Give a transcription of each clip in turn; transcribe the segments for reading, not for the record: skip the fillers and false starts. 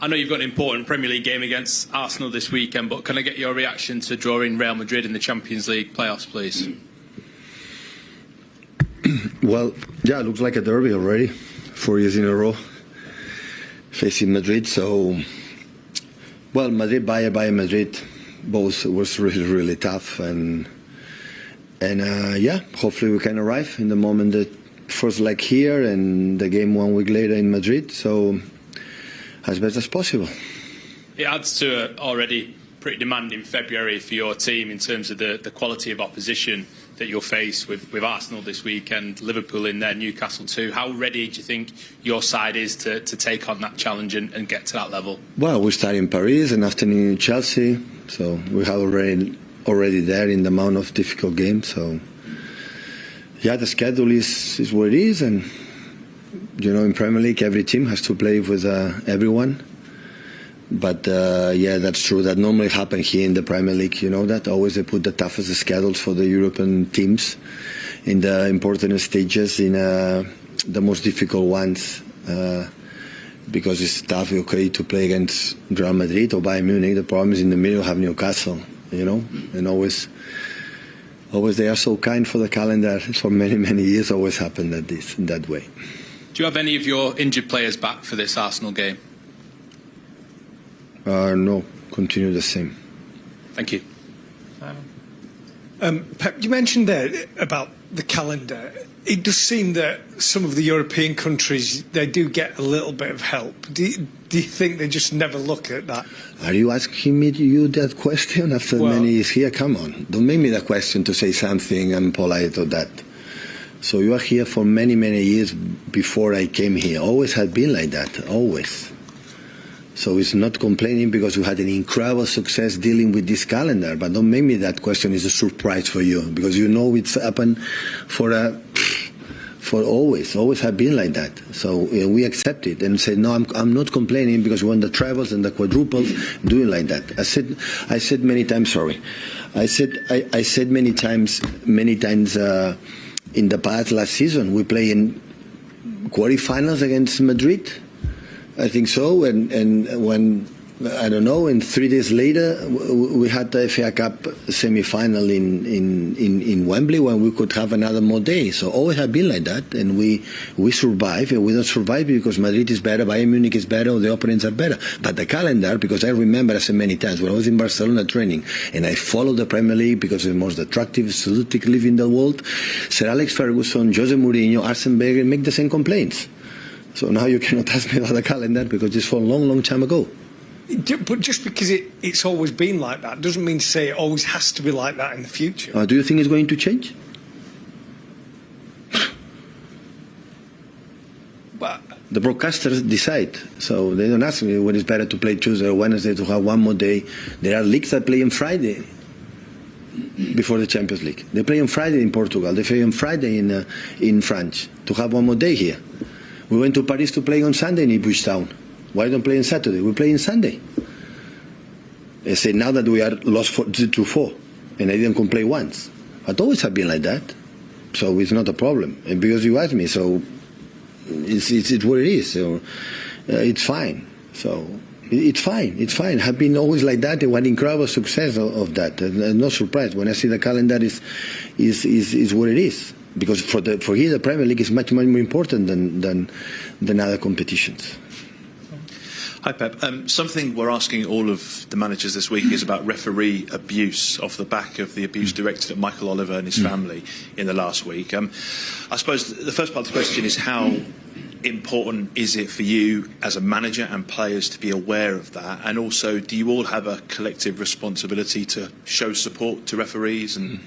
I know you've got an important Premier League game against Arsenal this weekend, but can I get your reaction to drawing Real Madrid in the Champions League playoffs, please? Well, yeah, it looks like a derby already, 4 years in a row, facing Madrid. So, well, Madrid, Bayern Madrid, both was really, really tough, and yeah, hopefully we can arrive in the moment that first leg here and the game 1 week later in Madrid. So, as best as possible. It adds to an already pretty demanding February for your team in terms of the quality of opposition that you'll face with Arsenal this weekend, Liverpool in there, Newcastle too. How ready do you think your side is to take on that challenge and get to that level? Well, we start in Paris and after in Chelsea, so we have already there in the amount of difficult games. So yeah, the schedule is what it is, and you know, in Premier League every team has to play with everyone. But yeah, that's true. That normally happens here in the Premier League. You know that always they put the toughest schedules for the European teams in the important stages, in the most difficult ones, because it's tough. Okay, to play against Real Madrid or Bayern Munich. The problem is in the middle have Newcastle. You know, and always they are so kind for the calendar. For many years, always happened that way. Do you have any of your injured players back for this Arsenal game? No, continue the same. Thank you. Pep, you mentioned there about the calendar. It does seem that some of the European countries, they do get a little bit of help. Do you think they just never look at that? Are you asking me that question after many years here? Come on, don't make me the question to say something unpolite or that. So you are here for many years before I came here. Always had been like that, always. So it's not complaining because we had an incredible success dealing with this calendar. But don't make me that question is a surprise for you, because you know it's happened for always have been like that. So we accept it and say, no, I'm not complaining because we want the trebles and the quadruples doing like that. I said many times, sorry. I said many times in the past last season, we play in quarterfinals against Madrid. I think so, and when, I don't know, and 3 days later we had the FA Cup semi-final in Wembley when we could have another more day. So always have been like that, and we survive, and we don't survive because Madrid is better, Bayern Munich is better, or the opponents are better. But the calendar, because I remember, I said many times, when I was in Barcelona training, and I followed the Premier League because it's the most attractive athletic league in the world, Sir Alex Ferguson, Jose Mourinho, Arsene Wenger make the same complaints. So now you cannot ask me about the calendar because it's from a long time ago. But just because it's always been like that doesn't mean to say it always has to be like that in the future. Do you think it's going to change? But the broadcasters decide, so they don't ask me when it's better to play Tuesday or Wednesday to have one more day. There are leagues that play on Friday before the Champions League. They play on Friday in Portugal. They play on Friday in France to have one more day here. We went to Paris to play on Sunday in Ipswich Town. Why don't play on Saturday? We play on Sunday. I say now that we are lost 2-4, and I didn't complain once. But always have been like that, so it's not a problem. And because you asked me, so it's what it is. So it's fine. So it's fine. It's fine. Have been always like that. And one incredible success of that. No surprise when I see the calendar is what it is. Because for here the Premier League is much more important than other competitions. Hi Pep. Something we're asking all of the managers this week is about referee abuse off the back of the abuse directed at Michael Oliver and his family in the last week. I suppose the first part of the question is how important is it for you as a manager and players to be aware of that, and also do you all have a collective responsibility to show support to referees? And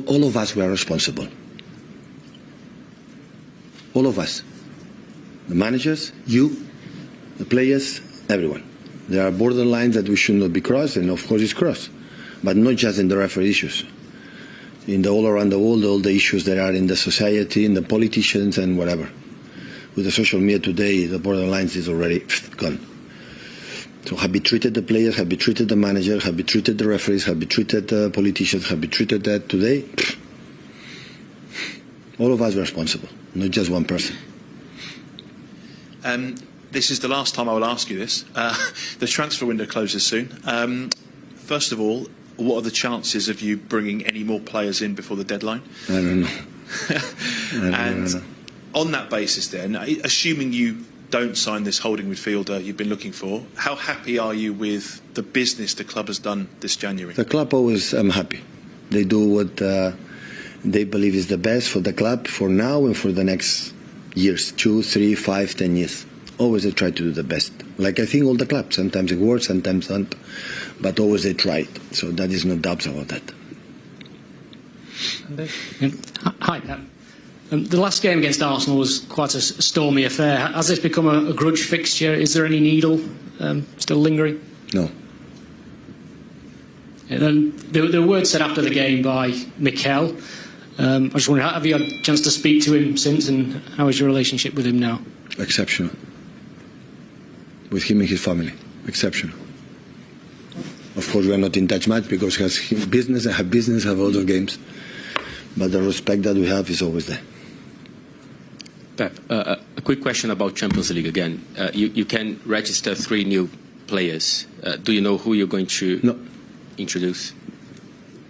all of us were responsible. All of us. The managers, you, the players, everyone. There are borderlines that we should not be crossed, and of course it's crossed. But not just in the referee issues. In all around the world, all the issues that are in the society, in the politicians and whatever. With the social media today, the borderlines is already gone. So have we treated the players, have we treated the manager, have we treated the referees, have we treated the politicians, have we treated that today? All of us are responsible, not just one person. this is the last time I will ask you this. The transfer window closes soon. First of all, what are the chances of you bringing any more players in before the deadline? I don't know. And on that basis then, assuming you don't sign this holding midfielder you've been looking for, how happy are you with the business the club has done this January? The club always, I'm happy. They do what they believe is the best for the club for now and for the next years, 2, 3, 5, 10 years. Always they try to do the best. Like I think all the clubs, sometimes it works, sometimes not, but always they try it. So that is no doubt about that. Hi, Pep. The last game against Arsenal was quite a stormy affair. Has this become a grudge fixture? Is there any needle still lingering? No. And then there were words said after the game by Mikel. I just wonder, have you had a chance to speak to him since, and how is your relationship with him now? Exceptional. With him and his family. Exceptional. Of course, we are not in touch much because he has business, I have business, I have other games. But the respect that we have is always there. Pep, a quick question about Champions League again. You can register 3 new players. Do you know who you're going to introduce?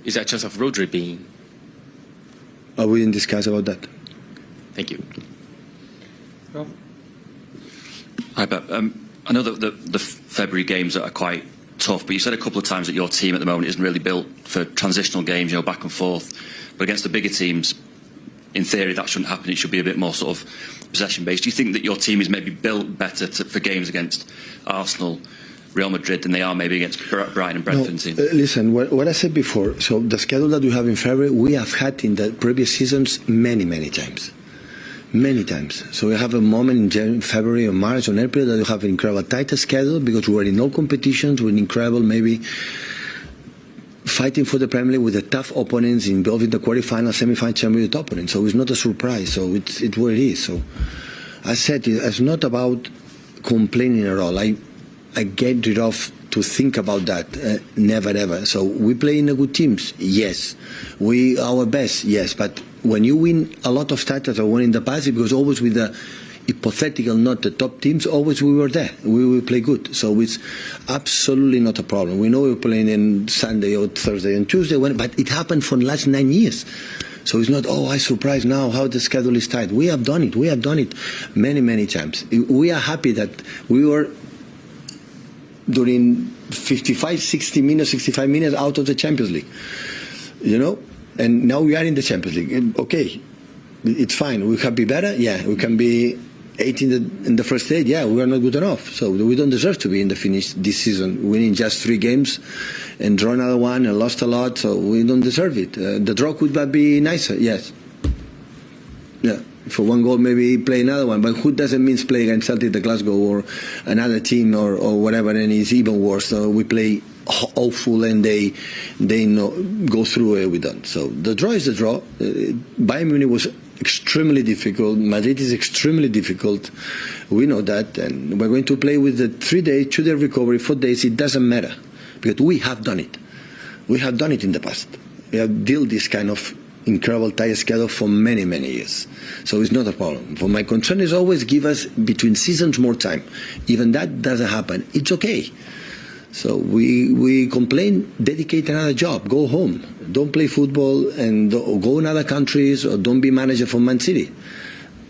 Is there a chance of Rodri being? We didn't discuss about that. Thank you. Hi, Pep. I know that the February games are quite tough, but you said a couple of times that your team at the moment isn't really built for transitional games, back and forth. But against the bigger teams, in theory, that shouldn't happen. It should be a bit more sort of possession-based. Do you think that your team is maybe built better for games against Arsenal, Real Madrid, than they are maybe against Brighton and Brentford teams? Listen, what I said before, so the schedule that we have in February, we have had in the previous seasons many, many times. Many times. So we have a moment in February or March or April that we have an incredible tighter schedule because we are in all competitions, we're incredible, maybe fighting for the Premier League with the tough opponents involved in the quarterfinal, semi-final, champion opponents. So it's not a surprise. So it's what it is. So I said it's not about complaining at all. I get rid of to think about that. Never ever. So we play in the good teams. Yes. We our best. Yes. But when you win a lot of titles, I won in the past, it was always with the hypothetical, not the top teams, always we were there. We will play good. So it's absolutely not a problem. We know we're playing on Sunday or Thursday and Tuesday, but it happened for the last 9 years. So it's not, I'm surprised now how the schedule is tight. We have done it. We have done it many, many times. We are happy that we were during 55, 60 minutes, 65 minutes out of the Champions League. And now we are in the Champions League. Okay, it's fine. We can be better. Yeah, we can be 8 in the first 8. Yeah, we are not good enough. So we don't deserve to be in the finish this season, winning just 3 games and draw another one and lost a lot. So we don't deserve it. The draw could be nicer. Yes. Yeah. For 1 goal, maybe play another one. But who doesn't mean play against Celtic, the Glasgow, or another team, or whatever, and it's even worse. So we play awful, and they go through we don't. So the draw is the draw. Bayern Munich was extremely difficult. Madrid is extremely difficult. We know that, and we're going to play with the 3 day, 2 day recovery, 4 days. It doesn't matter because we have done it. We have done it in the past. We have dealt this kind of incredible tight schedule for many, many years. So it's not a problem. For my concern is always give us between seasons more time. Even that doesn't happen. It's okay. So we complain, dedicate another job, go home. Don't play football and go in other countries, or don't be manager for Man City.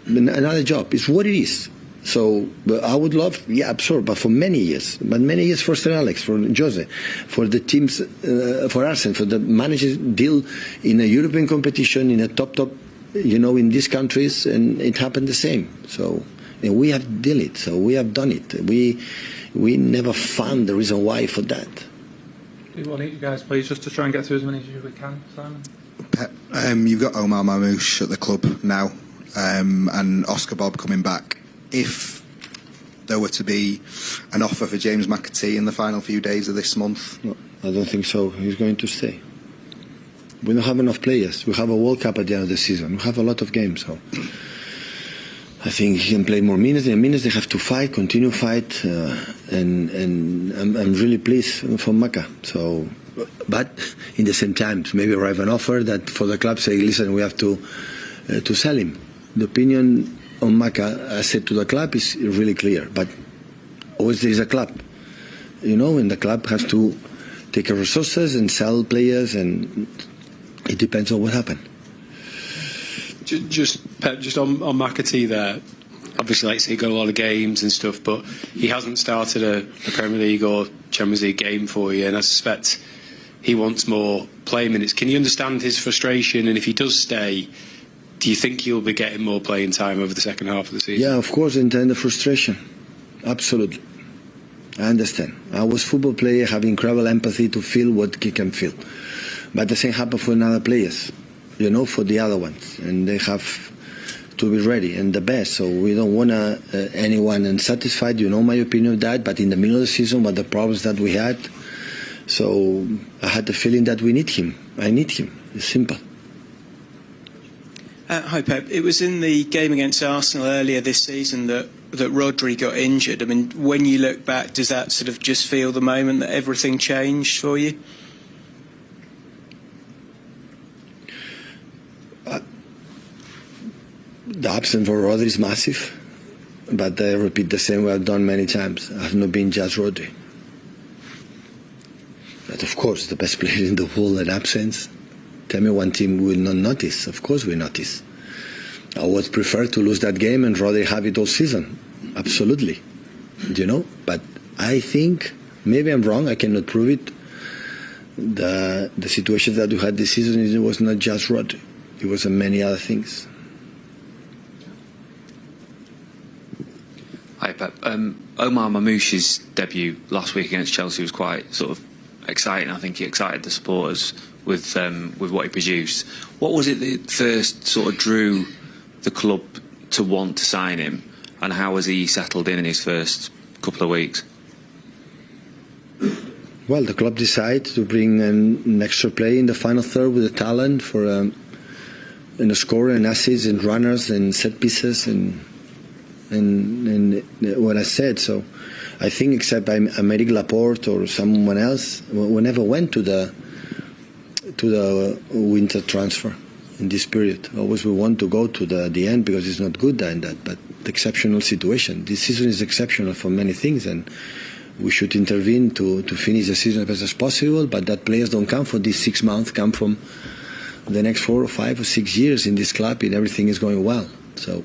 Another job. It's what it is. So but I would love, absurd, but for many years. But many years for Sir Alex, for Jose, for the teams, for Arsene, for the managers deal in a European competition, in a top, in these countries, and it happened the same. So we have dealt it. So we have done it. We never found the reason why for that. We want you guys, please, just to try and get through as many as we can, Simon. Pep, you've got Omar Mamouche at the club now, and Oscar Bob coming back. If there were to be an offer for James McAtee in the final few days of this month? No, I don't think so. He's going to stay. We don't have enough players. We have a World Cup at the end of the season. We have a lot of games, so I think he can play more minutes. In minutes they have to fight, continue fight, and I'm really pleased for Maca. So, but in the same time, maybe arrive an offer that for the club say, listen, we have to sell him. The opinion on Maca, I said to the club, is really clear. But always there is a club, and the club has to take resources and sell players, and it depends on what happens. Just on McAtee there. Obviously, like I say, he got a lot of games and stuff, but he hasn't started a Premier League or Champions League game for you, and I suspect he wants more play minutes. Can you understand his frustration? And if he does stay, do you think he'll be getting more playing time over the second half of the season? Yeah, of course, I understand the frustration. Absolutely. I understand. I was a football player, have incredible empathy to feel what he can feel. But the same happens for other players, for the other ones. And they have to be ready and the best. So we don't want anyone unsatisfied. My opinion of that. But in the middle of the season, what the problems that we had, so I had the feeling that we need him. I need him. It's simple. Hi, Pep. It was in the game against Arsenal earlier this season that Rodri got injured. I mean, when you look back, does that sort of just feel the moment that everything changed for you? The absence of Rodri is massive, but I repeat the same way I've done many times. I've not been just Rodri. But of course, the best player in the world in absence. Tell me one team will not notice. Of course we notice. I would prefer to lose that game and Rodri have it all season. Absolutely. But I think, maybe I'm wrong, I cannot prove it. The situation that we had this season, it was not just Rodri. It was many other things. Hi, Pep. Omar Mamouche's debut last week against Chelsea was quite sort of exciting. I think he excited the supporters with what he produced. What was it that first sort of drew the club to want to sign him, and how has he settled in his first couple of weeks? Well, the club decided to bring an extra player in the final third with a talent for a scorer and assists and runners and set pieces and what I said. So I think except by Aymeric Laporte or someone else, we never went to the winter transfer in this period. Always we want to go to the end because it's not good in that, but the exceptional situation. This season is exceptional for many things, and we should intervene to finish the season as best as possible, but that players don't come for these 6 months, come from the next 4 or 5 or 6 years in this club, and everything is going well. So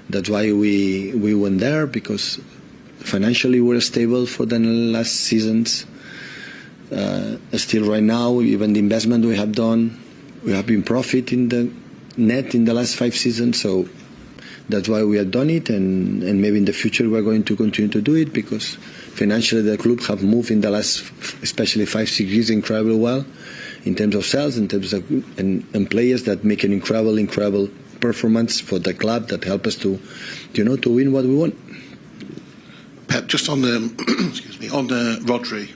that's why we went there, because financially we're stable for the last seasons. Still right now, even the investment we have done, we have been profit in the net in the last 5 seasons, so that's why we have done it, and maybe in the future we're going to continue to do it, because financially the club have moved in the last, especially 5-6 years, incredibly well in terms of sales, in terms of and players that make an incredible performance for the club that help us to win what we want. Pep, just on Rodri.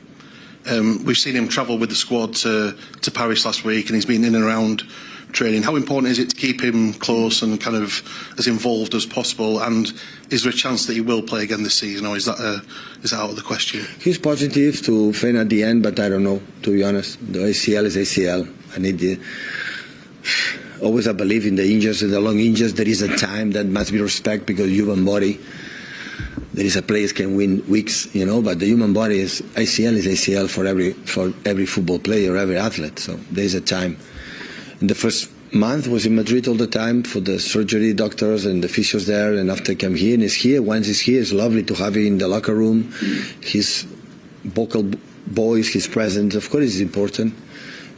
We've seen him travel with the squad to Paris last week, and he's been in and around training. How important is it to keep him close and kind of as involved as possible? And is there a chance that he will play again this season, or is that out of the question? He's positive to faint at the end, but I don't know, to be honest. The ACL is ACL. Always I believe in the injuries, in the long injuries, there is a time that must be respected, because human body, there is a players can win weeks, but the human body is ACL for every football player, every athlete. So there is a time. In the first month was in Madrid all the time for the surgery doctors and the physios there, and after he came here and is here. Once he's here, it's lovely to have him in the locker room. His vocal voice, his presence, of course, is important.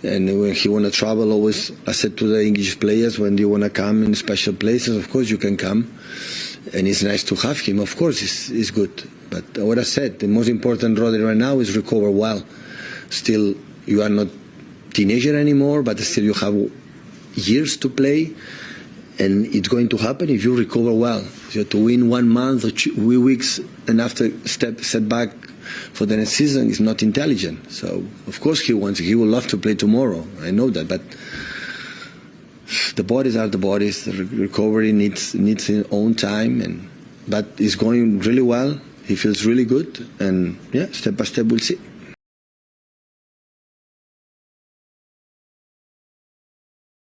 And when he want to travel, always I said to the English players, when you want to come in special places, of course you can come. And it's nice to have him, of course, it's good. But what I said, the most important Rodri right now is recover well. Still, you are not teenager anymore, but still you have years to play, and it's going to happen if you recover well. So to win 1 month or 2 weeks and after set back for the next season is not intelligent. So of course he will love to play tomorrow. I know that, but the bodies are the bodies. The recovery needs its own time, but it's going really well. He feels really good, and step by step we'll see.